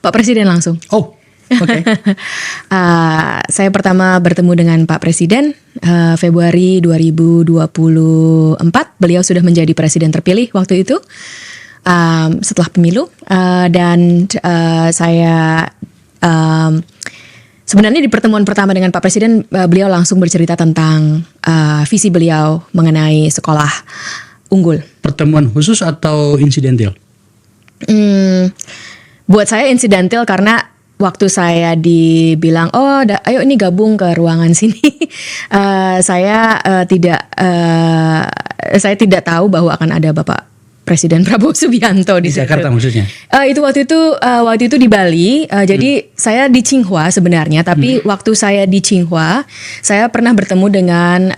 Pak Presiden langsung. Oh, oke. Saya pertama bertemu dengan Pak Presiden Februari 2024. Beliau sudah menjadi presiden terpilih waktu itu setelah pemilu. Dan saya sebenarnya di pertemuan pertama dengan Pak Presiden, beliau langsung bercerita tentang visi beliau mengenai sekolah unggul. Pertemuan khusus atau insidental? Buat saya insidental karena waktu saya dibilang, ayo ini gabung ke ruangan sini, saya tidak tahu bahwa akan ada Bapak Presiden Prabowo Subianto di Jakarta maksudnya? Itu waktu itu di Bali. Jadi saya di Tsinghua sebenarnya, tapi waktu saya di Tsinghua, saya pernah bertemu dengan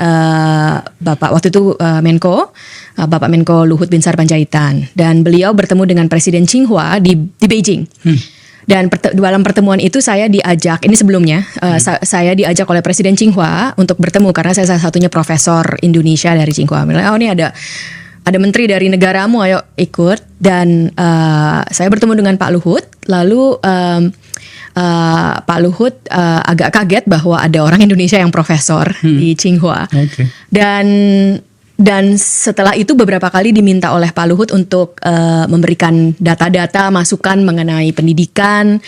Bapak waktu itu Menko, Bapak Menko Luhut Binsar Panjaitan, dan beliau bertemu dengan Presiden Tsinghua di Beijing. Dan dalam pertemuan itu saya diajak, ini sebelumnya, saya diajak oleh Presiden Tsinghua untuk bertemu karena saya salah satunya profesor Indonesia dari Tsinghua. Bilang, ini ada menteri dari negaramu, ayo ikut. Dan saya bertemu dengan Pak Luhut, lalu Pak Luhut agak kaget bahwa ada orang Indonesia yang profesor di Tsinghua. Okay. Dan setelah itu beberapa kali diminta oleh Pak Luhut untuk memberikan data-data, masukan mengenai pendidikan.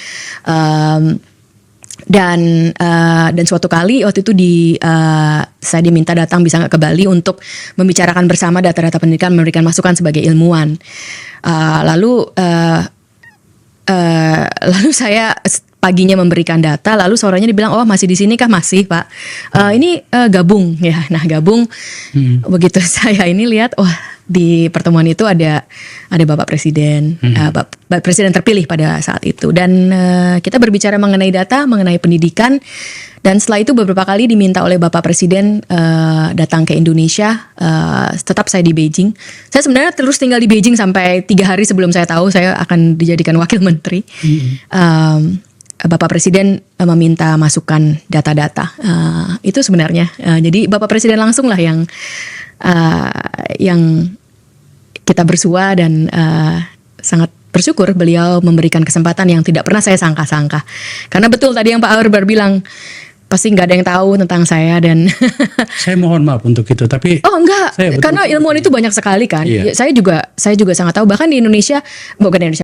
Dan suatu kali waktu itu saya diminta datang bisa nggak ke Bali untuk membicarakan bersama data-data pendidikan, memberikan masukan sebagai ilmuwan. Lalu saya paginya memberikan data, lalu sorenya dibilang, masih di sini kah? Masih, Pak. Ini gabung ya. Nah, gabung. Begitu saya ini lihat, di pertemuan itu ada Bapak Presiden, Bapak Presiden terpilih pada saat itu. Dan kita berbicara mengenai data, mengenai pendidikan. Dan setelah itu beberapa kali diminta oleh Bapak Presiden datang ke Indonesia. Tetap saya di Beijing. Saya sebenarnya terus tinggal di Beijing sampai 3 hari sebelum saya tahu saya akan dijadikan wakil menteri. Bapak Presiden meminta masukan data-data. Itu sebenarnya. Jadi Bapak Presiden langsung lah yang kita bersua, dan sangat bersyukur beliau memberikan kesempatan yang tidak pernah saya sangka-sangka. Karena betul tadi yang Pak Akbar bilang, pasti nggak ada yang tahu tentang saya. Dan saya mohon maaf untuk itu, tapi enggak, karena ilmuwan itu banyak sekali kan. Iya. Saya juga sangat tahu, bahkan di Indonesia, bukan di Indonesia,